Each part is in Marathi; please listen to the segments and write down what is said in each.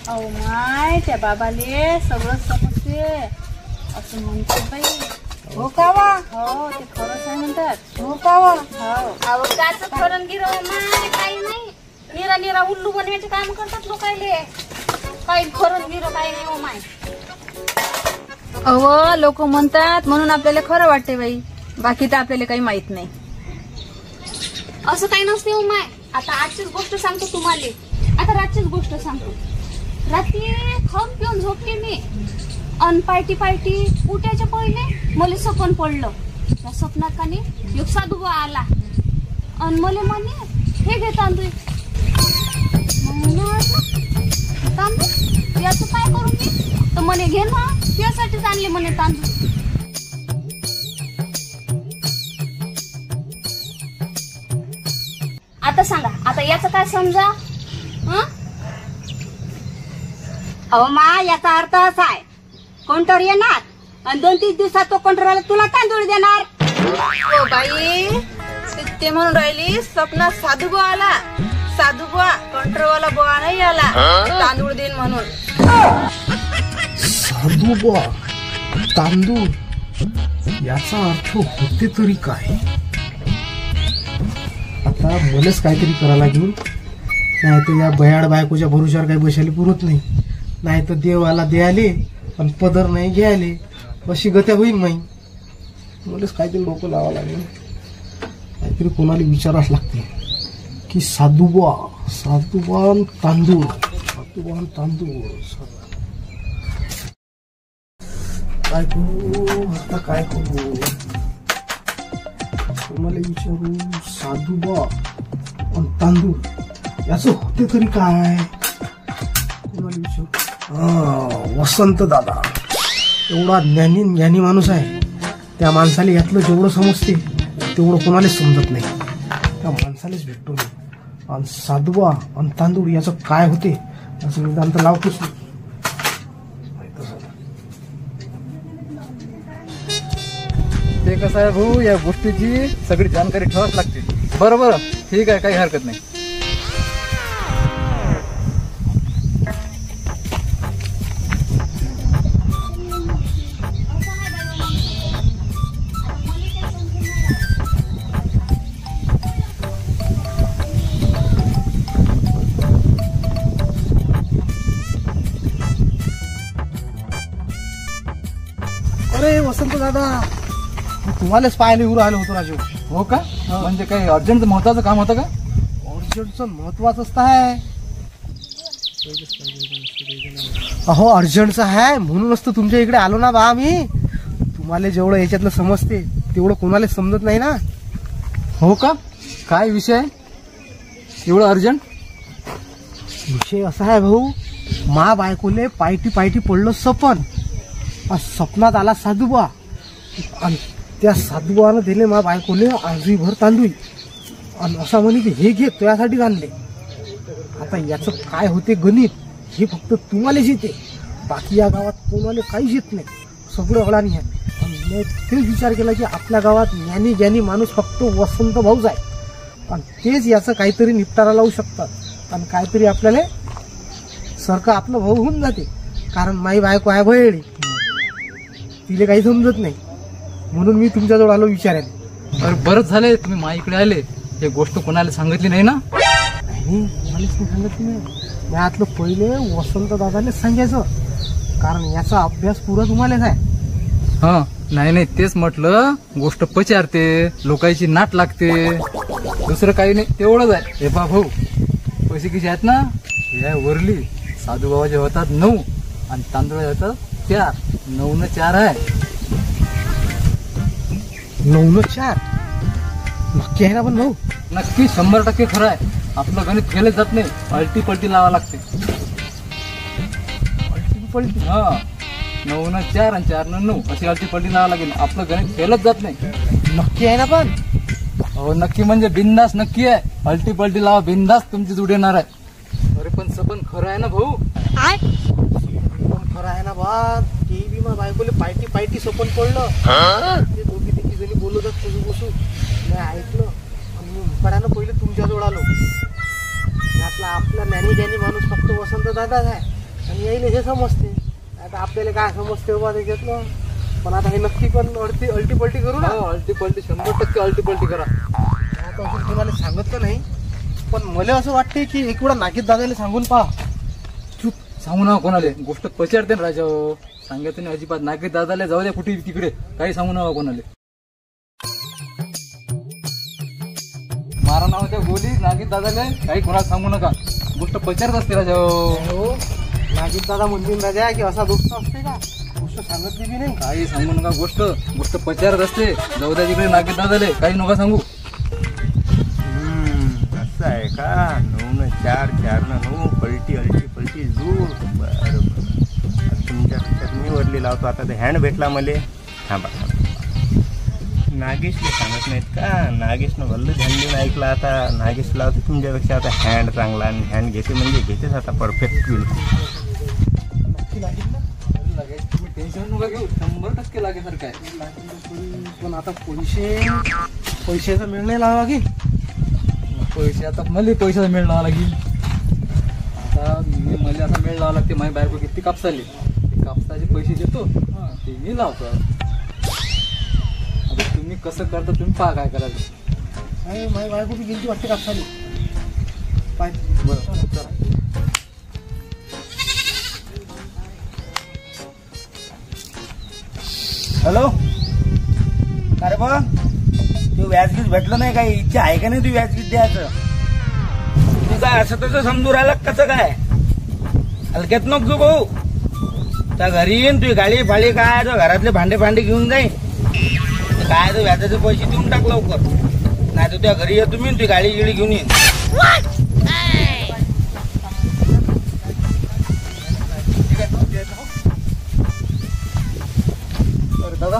अहो माय त्या बाबाले सगळं समजते असं म्हणतात बाई. हो का वा? हो ते खरंच आहे म्हणतात. हो का वा? हो अहो काच खरं गिरव माय काही नाही. निरा निरा उल्लू बनवायचे काम करतात लोकायले. काही खरं गिरव काही नाही हो माय. अहो लोक म्हणतात म्हणून आपल्याला खरं वाटते बाई. बाकी तर आपल्याला काही माहित नाही. असं काही नसते हो माय. आता आजचीच गोष्ट सांगतो तुम्हाला. आता रातचीच गोष्ट सांगतो. रात्री खाऊन पिऊन झोपले मी अन पायटी उठायच्या पहिले मला स्वप्न पडलं. त्या स्वप्नात का नाही एक साधू आला अन मला म्हणे हे घे तांदूळ. तांदूळ याचं काय करू मी तर म्हणे घे ना त्यासाठीच आणले म्हणे तांदूळ. आता सांगा आता याचं काय समजा. अहो मा याचा अर्थ असा आहे कोणतर येणार आणि 2-3 दिवसात तो कोणतरला तुला तांदूळ देणार. ओ बाई ते म्हणून राहिली स्वप्नात साधू बुवा आला. साधू बुवा कंट्रोलवाला बुवा नाही आला तांदूळ देईन म्हणून. साधू बुवा तांदूळ याचा अर्थ होते तरी काय. आता मलाच काहीतरी करायला लागेल. नाही तर या बयाड बायकोच्या भरोशावर काही बसायला पुरत नाही. नाही तर देवाला द्याले पण पदर नाही घ्यायले अशी गत्या होईल नाही. मलाच काहीतरी डोकं लावावं लागेल. काहीतरी कोणाला विचारावंच लागते की साधुबा तांदूळ काय करू आता काय करू. कोणाला विचारू साधुबा तांदूळ याचं होते तरी काय. कोणाला विचारू वसंत दादा एवढा ज्ञानी माणूस आहे. त्या माणसाला यातलं जेवढं समजते तेवढं कोणालाच समजत नाही. त्या माणसालाच भेटतो नाही. आणि साधुबा आणि तांदूळ याचं काय होते याचं निदान तर लावतोच नाही. ते कसं आहे भाऊ या गोष्टीची सगळी जानकारी ठेवाच लागते. बरोबर ठीक आहे काही हरकत नाही. अरे वसंत दादा तुम्हालाच पाहायला येऊ राहिलो होतो राजू. हो का म्हणजे काही अर्जंट महत्वाचं काम होतं का. अर्जंटचं महत्वाचंच आहे. अहो अर्जंटचं आहे म्हणूनच तर तुमच्या इकडे आलो ना बा आम्ही. तुम्हाला जेवढं याच्यातलं समजते तेवढं कोणाला समजत नाही ना. हो का काय विषय आहे एवढं अर्जंट. विषय असा आहे भाऊ मा बायकोले पायटी पडलं सपन. सपनात आला साधुबा आणि त्या साधुबानं दिले मा बायकोले आजभर तांदूळ आणि असा म्हणे की हे घे तुझ्यासाठी आणले. आता याचं काय होते गणित हे फक्त तुम्हालाच येते. बाकी या गावात कोणाला काहीच येत नाही. सगळं अडाणी आहे. आणि तेच विचार केला की आपल्या गावात ज्ञानी माणूस फक्त वसंत भाऊच आहे. आणि तेच याचं काहीतरी निपटारा लावू शकतात आणि काहीतरी आपल्याला सारखं आपलं भाऊ होऊन जाते. कारण माई बायको आहे भयेळी तिला काही समजत नाही म्हणून मी तुमच्याजवळ आलो विचारायला. अरे बरंच झालंय तुम्ही माझ्याकडे आले. हे गोष्ट कोणाला सांगितली नाही ना. नाही मलाच नाही सांगितली नाही. यातलं पहिले वसंत दादानेच सांगायचं कारण याचा अभ्यास पुरा तुम्हालाच आहे. हा नाही तेच म्हटलं गोष्ट पचारते लोकांची नाट लागते दुसरं काही नाही तेवढंच आहे. हे बा भाऊ पैसे किती आहेत ना या वरली साधूबाबाचे होतात 9 आणि तांदूळ होतात 4. 9 न 4 आहे. 9 न 4 नक्की आहे ना. पण भाऊ नक्की 100% खरं आहे. आपलं गणित फेलच जात नाही. अल्टी पलटी लावा लागते. पलटी हा 9 न 4 आणि 4 न 9 अशी अल्टी पलटी लावा लागेल. आपलं गणित फेलच जात नाही. नक्की आहे ना. पण हो नक्की म्हणजे बिंदास नक्की आहे. अल्टी पलटी लावा बिंदास तुमची जुड येणार आहे. अरे पण सपन खरं आहे ना भाऊ. खरं आहे ना बा. ते बी मग बायकोले पायटी सपन पडलं. ते दोघी तिघी जणी बोलत बसू मी ऐकलं आणि मी मुकाड्यानं पहिले तुमच्याजवळ आलो. आपला ज्ञानी माणूस फक्त वसंत दादाच आहे. आणि येईल हे समजते. आता आपल्याला काय समजते बाबा त्याच्यातलं, पण आता हे नक्की पण अल्टी पलटी करू ना. अल्टी पलटी 100% अल्टी पलटी करा. आता असं कोणाला सांगितलं नाही, पण मला असं वाटते की एक वेळा नागेश दादाला सांगून पहा. चूप, सांगू नका कोणाला. गोष्ट पचारते ना राजा. सांगायचं नाही अजिबात. नागेश दादाला जाऊ द्या कुठे तिकडे, काही सांगू नका कोणाला. मारा नावाच्या गोली नागेश दादाला काही कोणाला सांगू नका. गोष्ट पचारत असते राजा. हो, नागेश दादा म्हणतील राजा की असा दोस्त असते का, गोष्ट सांगितली बी नाही. काही सांगू नका. गोष्ट पचारत असते. जाऊ द्या तिकडे नागेश दादाले, काही नका सांगू. असं आहे का? 9 4 4 9 पलटी पलटी जूर. बरं तुमच्या मी वरली लावतो आता. ते हँड भेटला मले. थांबा नागेशला सांगत नाहीत का? नागेशनं भल्लं ध्यान देऊन ऐकलं. आता नागेश लावतो तुमच्यापेक्षा आता हँड चांगला, आणि हँड घेते म्हणजे घेतेच आता परफेक्ट. तुम्ही टेन्शन नका घेऊ. 100% लागेसारखं आहे. पण आता पैशाचा मिळ नाही लावा की. पैसे आता मला पैसा मिळणार लागेल. आता मला आता मिळ लावा लागते. माझी बायको किती कापसाले, कापसाचे पैसे देतो ते मी लावतो. आता तुम्ही कसं करता तुम्ही पहा काय करायचं. माझी बायको बी गेली वाटते कापसाली. पाय बरं चला. हॅलो, अरे बा तू व्याजगीत भेटलं नाही. काही इच्छा आहे का नाही तू व्याजगीत द्यायचं? तू काय असं तसं समजू राहिला कसं काय? हलक्यात नको भाऊ. त्या घरी येईन तुझी गाडी फाडी काय तो घरातले भांडे घेऊन जाईन. काय तो व्याजाचे पैसे देऊन टाक लवकर, नाही तर त्या घरी ये तुम्ही तुझी गाडी गिडी घेऊन येईन. दादा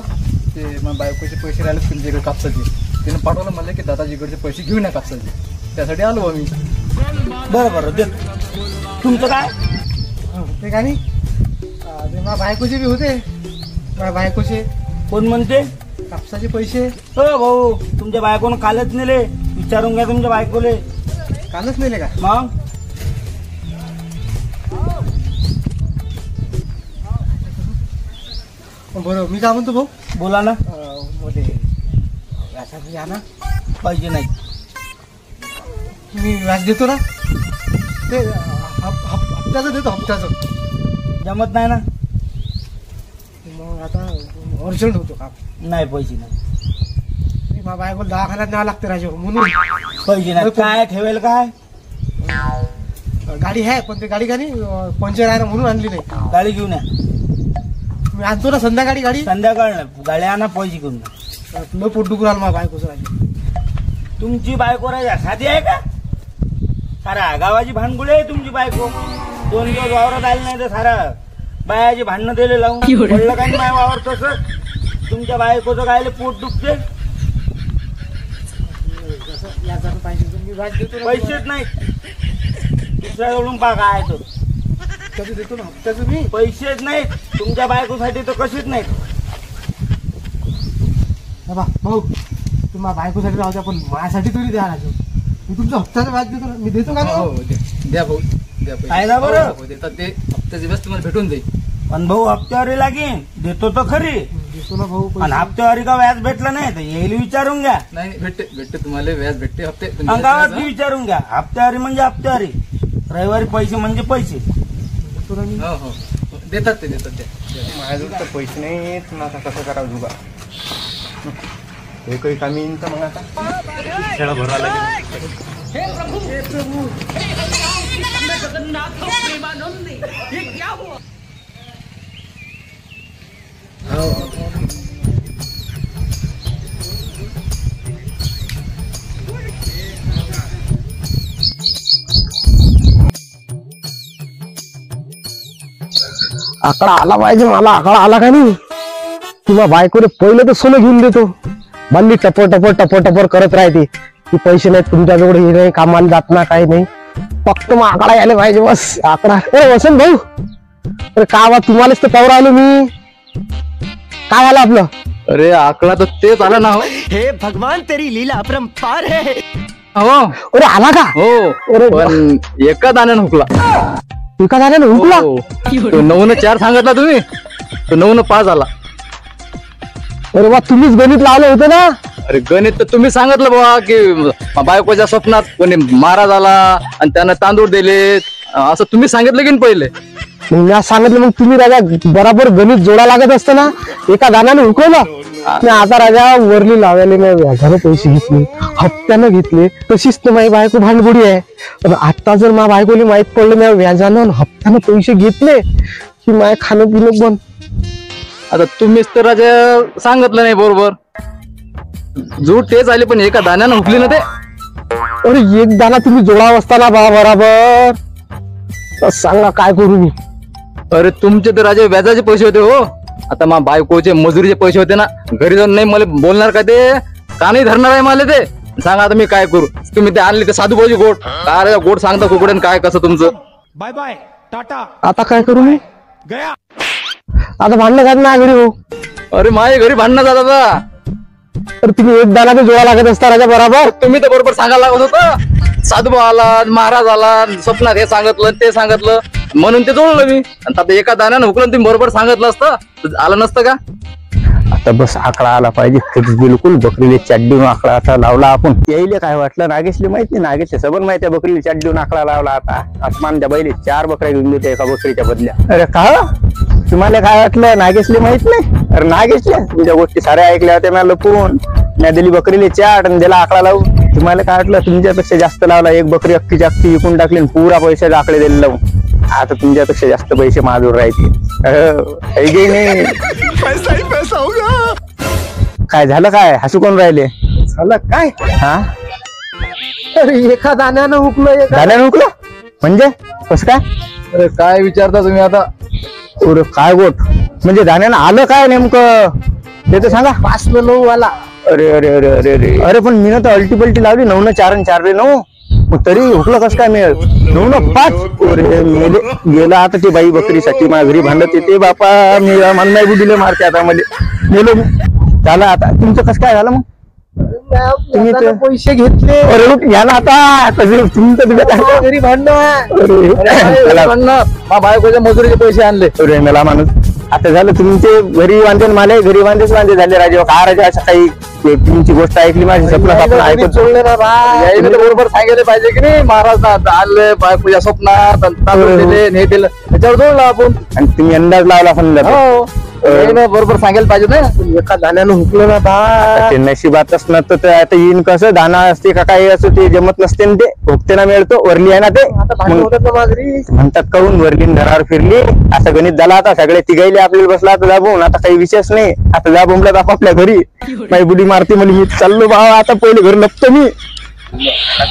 ते मग बायकोचे पैसे राहिले तुमच्याकडे कापसाचे. तिने पाठवलं मला की दादाजीकडचे पैसे घेऊन या कापसाचे. त्यासाठी आलो आम्ही. बरं दे. तुमचं काय ते का नाही, ते माझ्या बायकोचे बी होते. माझ्या बायकोचे कोण म्हणते कापसाचे पैसे. हो भाऊ, तुमच्या बायकोनं कालच नेले. विचारून घ्या तुमच्या बायकोले. कालच नेले का? मग बरं मी काय म्हणतो भाऊ, बोला ना. मध्ये व्याजाचे या ना. पाहिजे नाही. मी व्याज देतो ना. ते हप्त्याचं देतो, हप्त्याचं. जमत नाही ना. मग आता अर्जंट होतो काम. नाही पैसे नाही. माझ्या बायकोला दवाखान्यात न्यावं लागते राजा म्हणून. पैसे नाही. काय ठेवेल काय? गाडी आहे पण ते गाडी का नाही पंचर आहे ना म्हणून आणली नाही. गाडी घेऊन या. मी आणतो ना संध्याकाळी गाडी. संध्याकाळ गाडी आणा पैसे घेऊन या. न पोट दुखू राहिलं माझ्या बायकोचं राजा. तुमची बायको राजा साधी आहे का? सारा गावाची भानगुडी आहे तुमची बायको. 2 दिवस वावरात आले नाही तर सारा बायाची भांडणं दिले लावून. पडलं काही नाही वावर तसं. तुमच्या बायकोचं गायले पोट दुखते. व्याजाचं पाहिजे तर मी व्याज देतो ना. पैसेच नाहीत. दुसऱ्याकडून पहा काय तो. कधी देतो ना हप्त्याचं मी. पैसेच नाहीत तुमच्या बायकोसाठी तर कशीच नाहीत. बाबा भाऊ तुम्ही माझ्या बायकोसाठी राहू द्या, पण माझ्यासाठी तरी द्या राजू. मी तुमचा हप्त्याचा व्याज देतो ना. मी देतो का? हो द्या भाऊ द्या पैसे. काय ना बरं? हो, देतात ते. हप्त्याचे व्याज तुम्हाला भेटून जाईल. पण भाऊ हप्त्यावारी लागेल. देतो तर खरी. देतो ना भाऊ आणि हप्त्यावारी का व्याज भेटलं नाही तर येईल विचारून घ्या. नाही भेटते तुम्हाला व्याज भेटते. हप्ते गावात विचारून घ्या. हप्त्यावारी म्हणजे हप्त्यावारी. रविवारी पैसे म्हणजे पैसे. देतो ना मी. हो हो देतात ते द्या. माझ्याजवळ तर पैसे नाही. पण आता कसं करावं जुगा. हे काही कामी येईन तर मग आता खेळा भरावा लागेल. आकडा आला पाहिजे मला. आकडा आला का नाही किंवा बायकोने पहिलं तर सोनं घेऊन देतो. बल्ली टपर करत राहते की पैसे नाहीत तुमच्याजवळ, हे नाही कामाला जात ना काही नाही. फक्त मग आकडा यायला पाहिजे बस. आकडा. वसंत भाऊ अरे का बा तुम्हालाच तर कवर आलो मी. काय आलं आपलं? अरे आकडा तर तेच आला ना. हो हे भगवान तेरी लीला अपरंपार है. हो अरे आला का? हो अरे पण एका दाण्यानं हुकला. एका दाण्यानं हुकला. हो. तो 9-4 सांगितला तुम्ही, तो 9-5 आला. अरे वा, तुम्हीच गणित लावलं होतं ना. अरे गणित तर तुम्ही सांगितलं बाबा की बायकोच्या स्वप्नात कोणी महाराज आला आणि त्यानं तांदूळ दिले, असं तुम्ही सांगितलं की नाही पहिले. मग मी सांगितलं, मग तुम्ही राजा बराबर गणित जोडा लागत असतं ना. एका दाण्यानं हुकवलं. मी आता राजा वरली लावायला मी व्याजानं पैसे घेतले, हप्त्यानं घेतले. तशीच तर माझी बायको भांडबुडी आहे. पण आता जर माझ्या बायकोला माहित पडलं मी व्याजानं हप्त्यानं पैसे घेतले की माझ्या खाणं पिणं बंद. आता तुम्हीच तर राजा सांगितलं नाही बरोबर. जूट तेच आले पण एका दाण्यानं हुकली ना ते. अरे एक दाना तुम्ही जोडा असताना बराबर. तर सांगा काय करू मी. अरे तुमचे तर राजा व्याजाचे पैसे होते हो. आता मा बायकोचे मजुरीचे पैसे होते ना. घरी जाऊन नाही मला बोलणार का ते, का नाही धरणार आहे मला ते. सांगा आता मी काय करू. तुम्ही ते आणले ते साधूभाऊची गोड, काय गोड सांगता कुकडे काय कसं तुमचं. बाय बाय टाटा आता काय करू मी. गया. आता भांडणं घात ना घरी हो. अरे माझ्या घरी भांडणं जात आता. तर तुम्ही एक दाना तर जोडा लागत असता राजा बराबर. तुम्ही तर बरोबर सांगायला लागत होतं. साधूभाऊ आला, महाराज आला, स्वप्नात हे सांगितलं ते सांगितलं म्हणून ते जोडलं मी. आणि आता एका दाण्यानं हुकलं तुम्ही बरोबर सांगितलं असतं तर आलं नसतं का. आता बस आकडा आला पाहिजे फिक्स बिलकुल. बकरीले चड्डीहून आकडा आता लावला आपण. यायले काय वाटलं, नागेशले माहित नाही. नागेशले सबन माहिती आहे बकरीले चड्डीहून आकडा लावला. आता आसमान त्या बैले 4 बकऱ्या घेऊन देते एका बकरीच्या बदल्या. अरे का तुम्हाला काय वाटलं नागेशले माहित नाही. अरे नागेशले तुमच्या गोष्टी साऱ्या ऐकल्या होत्या मी लपून. मी दिली बकरीले 4 आणि त्याला आकडा लावून. तुम्हाला काय वाटलं तुमच्यापेक्षा जास्त लावला. एक बकरी अख्खीची अख्खी विकून टाकली आणि पुरा पैशाचे आकडे दिले लावून. आता तुमच्यापेक्षा जास्त पैसे माझ्यावर राहते. नाही पैसा ही पैसा होगा. काय झालं, काय हसू कोण राहिले. झालं काय. हा अरे एका दाण्यानं हुकलं. दाण्यानं हुकलं म्हणजे कसं काय. अरे काय विचारता तुम्ही आता. अरे काय गोट म्हणजे दाण्यानं आलं काय नेमकं ते तर सांगा. 5-9 वाला. अरे अरे अरे अरे अरे अरे पण मी तर अल्टी पलटी लावली. 9-4 आणि 4 रे 9. मग तरी हुकलं कसं काय मिळेल. 9-5. अरे मेले गेला आता ती बाई बकरीसाठी माझ्या घरी भांडत येते बापा. मी मन बुद्धीले मारते आता मध्ये मेलो. झालं आता तुमचं कसं काय झालं. मग तुम्ही ते पैसे घेतले. अरे या ना आता तुमचं घरी भांडण. बायकोच्या मजुरीचे पैसे आणले. अरे मला माणूस आता झालं तुमचे घरी वांधे मला घरी वांधेच वांधे झाले राजा. का राजा असं काही तुमची गोष्ट ऐकली माझी स्वप्नात आपण ऐकत जोडले ना बा. यायला तर बरोबर सांगायला पाहिजे की नाही. महाराज आले बायकोच्या स्वप्नात तांदूळ दिले हे दिलं त्याच्यावर जोडलं आपण. आणि तुम्ही अंदाज लावला समजा. हो बरोबर सांगायला पाहिजे ना. एका दाण्यानं हुकलं ना बा. ते नशिबातच नसतं तर आता येईन कसं. दाना असते का काही असं ते जमत नसते ना. ते भोगतेना मिळतो वरली आहे ना ते. म्हणतात कहून वरलीन घरावर फिरली असं गणित झाला. आता सगळे तिघायले आपल्याला बसला आता दाबून. आता काही विशेष नाही. आता जा बोंबल्यात आपापल्या घरी. माझी बुडी मारते मला. मी चाललो भावा आता पहिले घरी लपतो मी.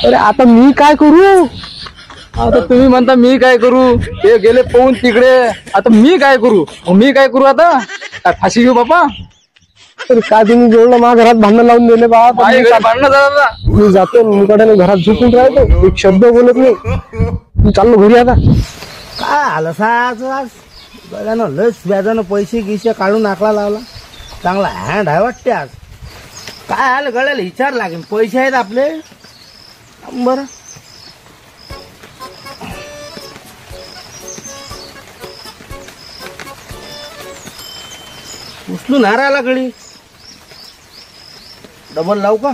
अरे आता मी काय करू. आता तुम्ही म्हणता मी काय करू. ते गेले पाहून तिकडे. आता मी काय करू. मी काय करू आता. काय फाशी घेऊ बापा. अरे काय तुम्ही जोडलं माझ्या घरात भांडण लावून दिले बा. माझ्या घरी भांडणं झालं. मी जातो मुकाट्याने घरात झोपून राहतो. एक शब्द बोलत नाही. मी चाललो घरी आता. काय आलं आज बघानं लस व्याजानं पैसे गिसे काढून आकडा लावला. चांगला हँड आहे वाटते आज. काय आलं गळ्याला विचार लागेल. पैसे आहेत आपले बरं. उचलून हारायला गडी डबल लावू का.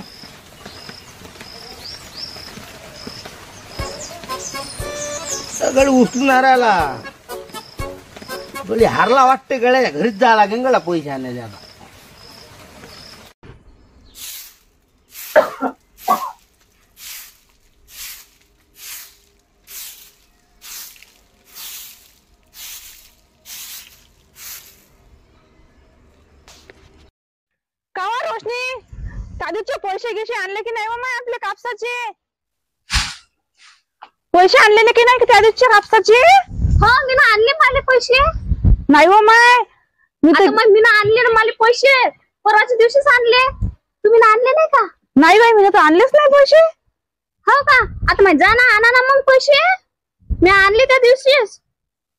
गडी उचलून हारायला गडी हारला वाटते. गळ्याच्या घरीच जायला लागेल गळा पैसे आणायचे आता. कावा रोशनी दादूचे पैसे गिसे आणले की नाही मामा. आपले कापसाचे पैसे आणलेले की नाही त्या दिवशी कापसाचे. हो मी ना आणले माझे पैसे. नाही हो माय मी ना आणले ना माझे पैसे. परवाच्या दिवशीच आणले. तुम्ही ना आणले नाही का. नाही बाई मी तर आणलेच नाही पैसे. हो का. आता मग जा ना आणा ना मग पैसे. मी आणले त्या दिवशीच.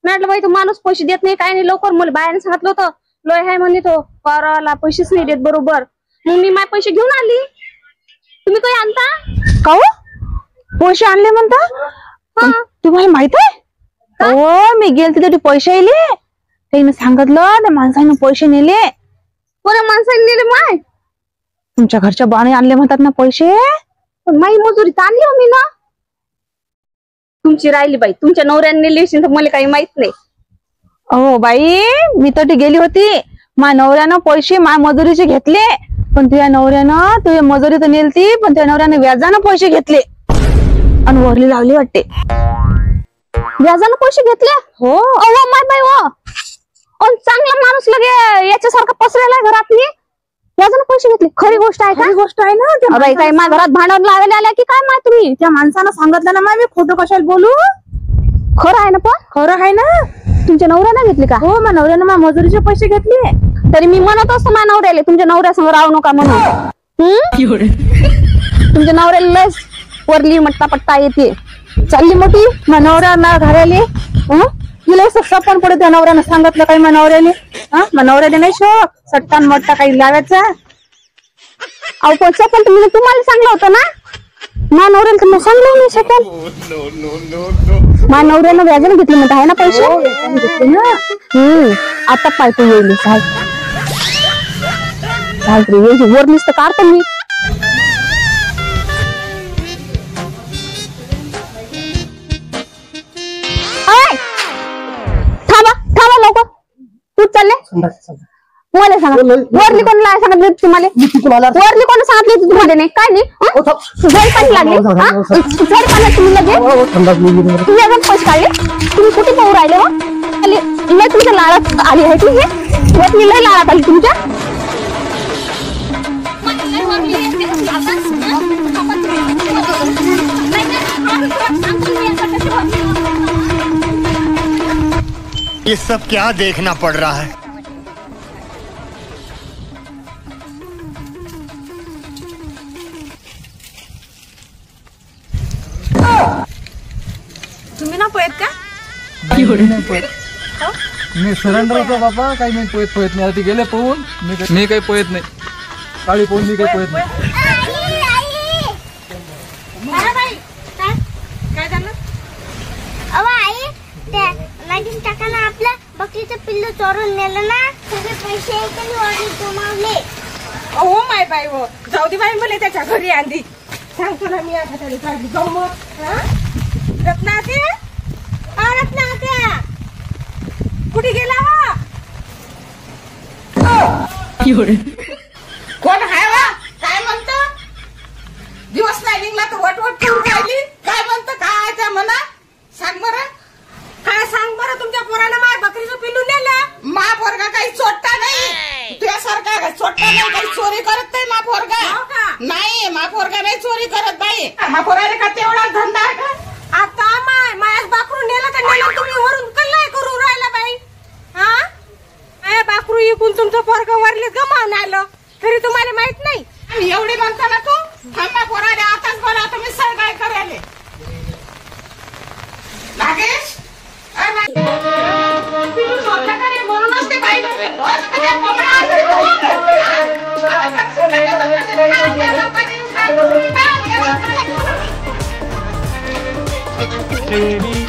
म्हटलं बाई तो माणूस पैसे देत नाही काय नाही. लवकर मला बायाने सांगितलं होतं लोय हाय म्हणे तो परवाला पैसेच नाही देत बरोबर. मग मी माझे पैसे घेऊन आली. तुम्ही काही आणता का. पैसे आणले म्हणता. तुम्हाला माहित आहे. हो मी गेलते तिथे पैसे येले त्याने सांगितलं त्या माणसाने पैसे नेले. कोणा माणसाने नेले माय? तुमच्या घरच्या बाने आणले म्हणतात ना पैसे. पण माई मजुरी आणली हो मी ना. तुमची राहिली बाई, तुमच्या नवऱ्याने नेली असेल तर मला काही माहित नाही. हो बाई मी तर गेली होती, माझ्या नवऱ्यानं पैसे माझ्या मजुरीचे घेतले. पण तुझ्या नवऱ्यानं तुझ्या मजुरी तर नेलती, पण तुझ्या नवऱ्याने व्याजानं पैसे घेतले आणि वरली लावली वाटते. व्याजानं पैसे घेतले? हो. अहो माय बाई हो, चांगला माणूस लगे याच्यासारखा पसरेला घरात मी व्याजानं पैसे घेतले. खरी गोष्ट आहे का? गोष्ट आहे ना बाई. काय माझ्या घरात भांडवल लावायला आल्या की काय माय तुम्ही? त्या माणसानं सांगितलं ना माय, मी खोटं कशाला बोलू. खरं आहे ना? पण खरं आहे ना. तुमच्या नवऱ्यानं घेतले का? हो माझ्या नवऱ्यानं माझ्या मजुरीचे पैसे घेतले. तरी मी म्हणत असतो माझ्या नवऱ्याला तुमच्या नवऱ्यासमोर राहू नका म्हणून. तुमच्या नवऱ्याला लस वरली मट्टा पट्टा येते चालली मोठी. माझ्या नवऱ्या माझ्या घराले तिला सप्पन पडे त्या नवऱ्यानं सांगितलं काही माझ्या नवऱ्याने. माझ्या नवऱ्याने नाही शोक सट्टान मट्टा काही लावायचा. अहो पण सप्पन तुम्हाला सांगलं होतं ना. माझ्या नवऱ्याला तुम्ही सांगलं नाही सप्पन. माझ्या नवऱ्यानं व्याजाने घेतले म्हणता आहे ना पैसे. आता पायतो येईल वर नुसतं काढतो मी. थांबा थांबा लवकर. तू चालले मला सांगा वरली कोणाला सांगितलं तुम्हाला? वरली कोण सांगितलं तुम्हाला? नाही काय नाही झोड पाणी लागले. झोड पाण्यात तुम्ही लगे तुम्ही अजून पैसे काढले. तुम्ही कुठे पाहू राहिले हो? लय तुमच्या लाळात आली आहे ती. हे वरली लय लाळात आली तुमच्या. ये सब क्या देखना पड़ रहा है? तुम्ही ना पळत का? मी सरेंडर होतो बाबा. काही मी पळत नाही. आता गेले पळून. मी काही पळत नाही. काळी पळून मी काही पळत नाही. काय झालं? अहो आई त्या लगीन टाकाना आपल्या बकरीचं पिल्लू चोरून नेलं ना. सगळे पैसे वडील कमावले. हो माय बाई हो जाऊ दे बाई मला त्याच्या घरी आधी सांगतो ना मी. आता त्याला काढली जाऊ मग. रत्नाते रत्नाते कुठे गेला वा? कोण हाय वा? काय म्हणतो? दिवस नाही निघला तर वटवट करून राहिली. काय म्हणतो? काय त्या म्हणा सांग बरं. काय सांग बरं. तुमच्या पोरानं माय बकरीचं पिल्लू नेलं. मा पोरगा काही चोट्टा नाही. तुझ्यासारखा चोट्टा नाही. काही चोरी करत नाही मा पोरगा. नाही मा पोरगा नाही चोरी करत बाई. मा पोराला का तेवढा धंदा आहे का? आता मायाच बाकरू नेला तर नेला. तुम्ही वरून कल्लाय करू राहिला बाई. हा बाकरू इकून तुमचं पोरगा वरले गमावून आलं तरी तुम्हाला माहित नाही. एवढी म्हणता ना तू. थांबा पोराले आताच बोला तुम्ही सर काय करायले. नागेश म्हणूनच ते बाई तेरी